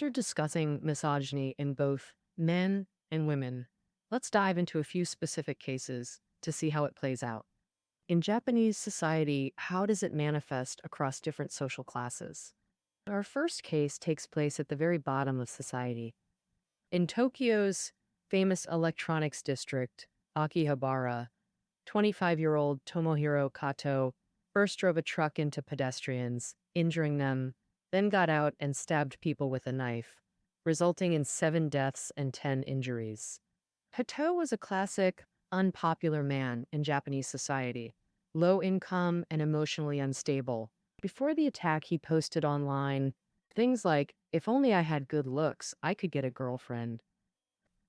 After discussing misogyny in both men and women, let's dive into a few specific cases to see how it plays out. In Japanese society, how does it manifest across different social classes? Our first case takes place at the very bottom of society. In Tokyo's famous electronics district, Akihabara, 25-year-old Tomohiro Kato first drove a truck into pedestrians, injuring them, then got out and stabbed people with a knife, resulting in 7 deaths and 10 injuries. Kato was a classic, unpopular man in Japanese society, low income and emotionally unstable. Before the attack, he posted online things like, "If only I had good looks, I could get a girlfriend.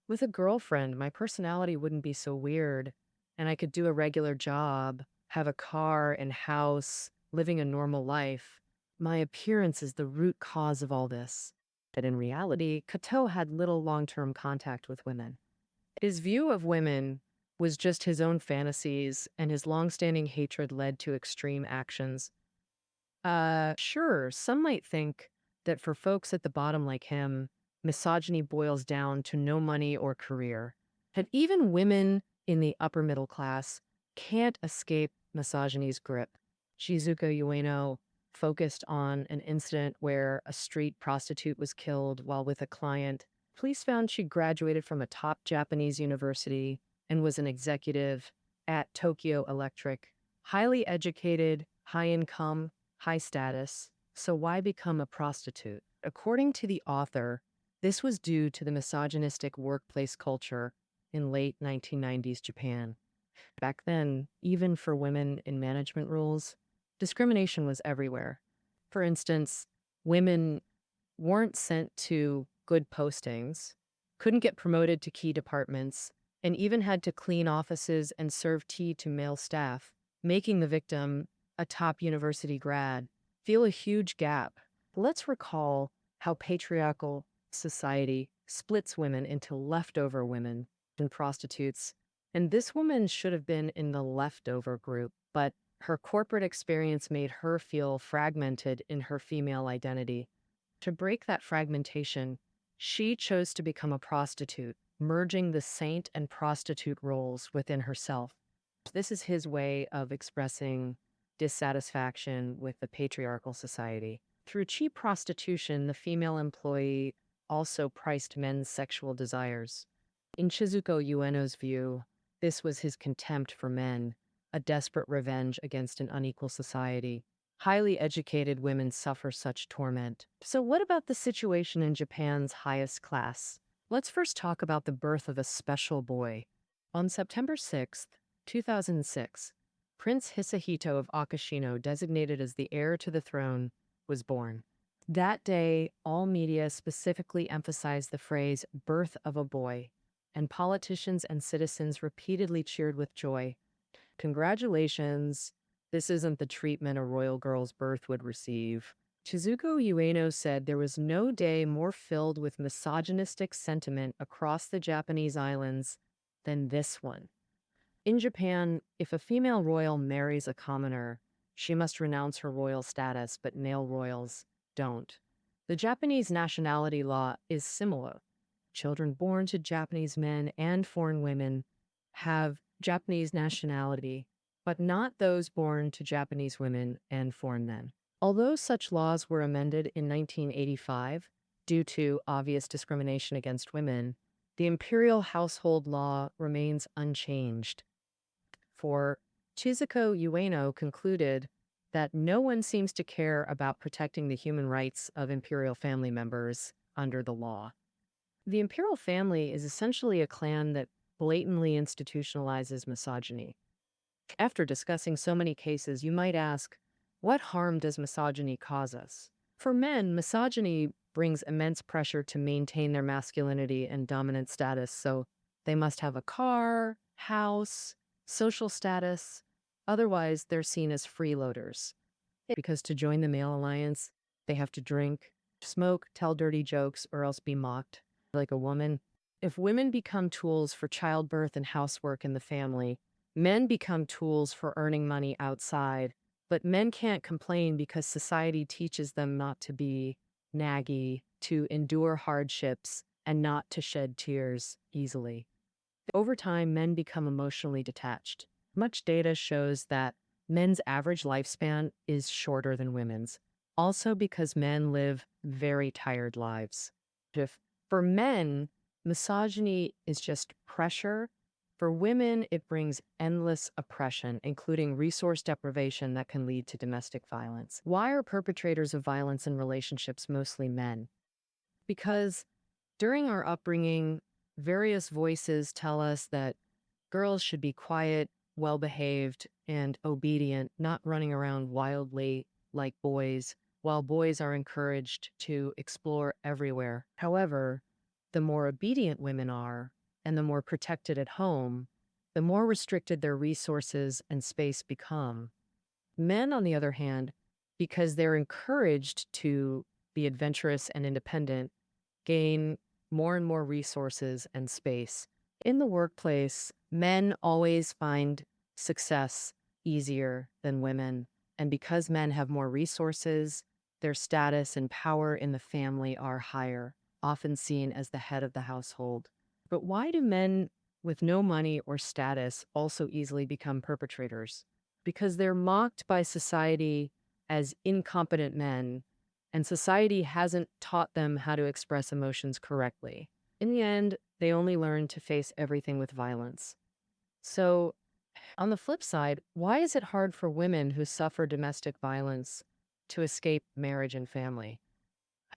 With a girlfriend, my personality wouldn't be so weird, and I could do a regular job, have a car and house, living a normal life. My appearance is the root cause of all this." But in reality, Kato had little long-term contact with women. His view of women was just his own fantasies, and his long-standing hatred led to extreme actions. Sure, some might think that for folks at the bottom like him, misogyny boils down to no money or career. But even women in the upper middle class can't escape misogyny's grip. Shizuka Ueno focused on an incident where a street prostitute was killed while with a client. Police found she graduated from a top Japanese university and was an executive at Tokyo Electric. Highly educated, high income, high status. So why become a prostitute? According to the author, this was due to the misogynistic workplace culture in late 1990s Japan. Back then, even for women in management roles, discrimination was everywhere. For instance, women weren't sent to good postings, couldn't get promoted to key departments, and even had to clean offices and serve tea to male staff, making the victim, a top university grad, feel a huge gap. Let's recall how patriarchal society splits women into leftover women and prostitutes. And this woman should have been in the leftover group, but her corporate experience made her feel fragmented in her female identity. To break that fragmentation, she chose to become a prostitute, merging the saint and prostitute roles within herself. This is his way of expressing dissatisfaction with the patriarchal society. Through cheap prostitution, the female employee also priced men's sexual desires. In Shizuko Ueno's view, this was his contempt for men, a desperate revenge against an unequal society. Highly educated women suffer such torment. So what about the situation in Japan's highest class? Let's first talk about the birth of a special boy. On September 6th, 2006, Prince Hisahito of Akashino, designated as the heir to the throne, was born. That day, all media specifically emphasized the phrase "birth of a boy," and politicians and citizens repeatedly cheered with joy. Congratulations, this isn't the treatment a royal girl's birth would receive. Chizuko Ueno said there was no day more filled with misogynistic sentiment across the Japanese islands than this one. In Japan, if a female royal marries a commoner, she must renounce her royal status, but male royals don't. The Japanese nationality law is similar. Children born to Japanese men and foreign women have Japanese nationality, but not those born to Japanese women and foreign men. Although such laws were amended in 1985 due to obvious discrimination against women, the imperial household law remains unchanged. For Chizuko Ueno concluded that no one seems to care about protecting the human rights of imperial family members under the law. The imperial family is essentially a clan that blatantly institutionalizes misogyny. After discussing so many cases, you might ask, what harm does misogyny cause us? For men, misogyny brings immense pressure to maintain their masculinity and dominant status, so they must have a car, house, social status. Otherwise, they're seen as freeloaders. Because to join the male alliance, they have to drink, smoke, tell dirty jokes, or else be mocked like a woman. If women become tools for childbirth and housework in the family, men become tools for earning money outside. But men can't complain because society teaches them not to be naggy, to endure hardships and not to shed tears easily. Over time, men become emotionally detached. Much data shows that men's average lifespan is shorter than women's, also because men live very tired lives. If for men, misogyny is just pressure. For women, it brings endless oppression, including resource deprivation that can lead to domestic violence. Why are perpetrators of violence in relationships mostly men? Because during our upbringing, various voices tell us that girls should be quiet, well behaved, and obedient, not running around wildly like boys, while boys are encouraged to explore everywhere. However, the more obedient women are, and the more protected at home, the more restricted their resources and space become. Men, on the other hand, because they're encouraged to be adventurous and independent, gain more and more resources and space. In the workplace, men always find success easier than women. And because men have more resources, their status and power in the family are higher, often seen as the head of the household. But why do men with no money or status also easily become perpetrators? Because they're mocked by society as incompetent men, and society hasn't taught them how to express emotions correctly. In the end, they only learn to face everything with violence. So, on the flip side, why is it hard for women who suffer domestic violence to escape marriage and family?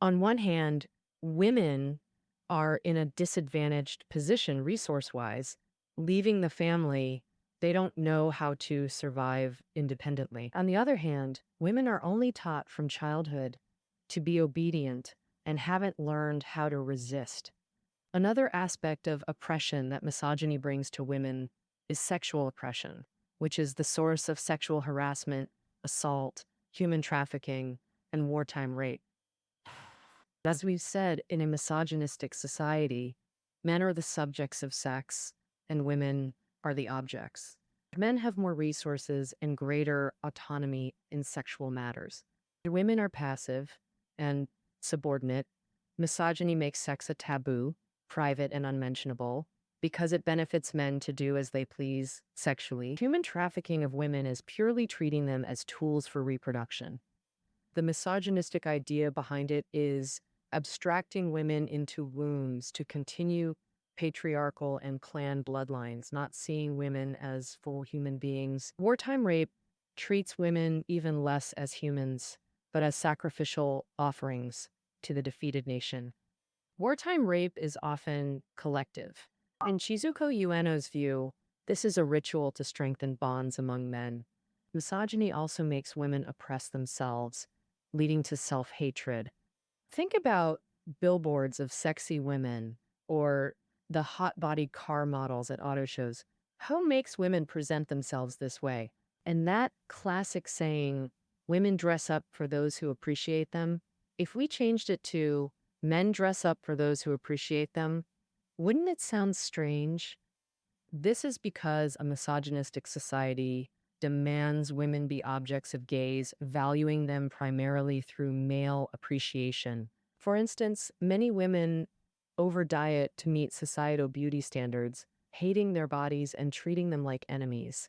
On one hand, women are in a disadvantaged position resource wise. Leaving the family, they don't know how to survive independently. On the other hand, women are only taught from childhood to be obedient and haven't learned how to resist. Another aspect of oppression that misogyny brings to women is sexual oppression, which is the source of sexual harassment, assault, human trafficking, and wartime rape. As we've said, in a misogynistic society, men are the subjects of sex and women are the objects. Men have more resources and greater autonomy in sexual matters. Women are passive and subordinate. Misogyny makes sex a taboo, private and unmentionable, because it benefits men to do as they please sexually. Human trafficking of women is purely treating them as tools for reproduction. The misogynistic idea behind it is abstracting women into wombs to continue patriarchal and clan bloodlines, not seeing women as full human beings. Wartime rape treats women even less as humans, but as sacrificial offerings to the defeated nation. Wartime rape is often collective. In Shizuko Ueno's view, this is a ritual to strengthen bonds among men. Misogyny also makes women oppress themselves, leading to self-hatred. Think about billboards of sexy women or the hot-bodied car models at auto shows. Who makes women present themselves this way? And that classic saying, women dress up for those who appreciate them, if we changed it to men dress up for those who appreciate them, wouldn't it sound strange? This is because a misogynistic society demands women be objects of gaze, valuing them primarily through male appreciation. For instance, many women overdiet to meet societal beauty standards, hating their bodies and treating them like enemies.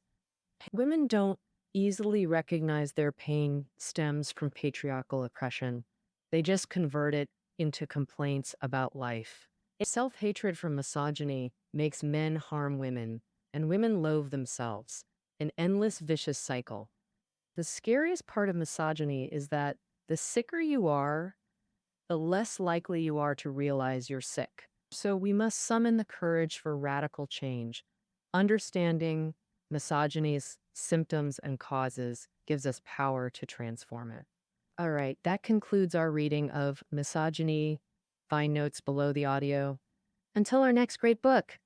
Women don't easily recognize their pain stems from patriarchal oppression. They just convert it into complaints about life. Self-hatred from misogyny makes men harm women, and women loathe themselves. An endless vicious cycle. The scariest part of misogyny is that the sicker you are, the less likely you are to realize you're sick. So we must summon the courage for radical change. Understanding misogyny's symptoms and causes gives us power to transform it. All right, that concludes our reading of Misogyny. Find notes below the audio. Until our next great book.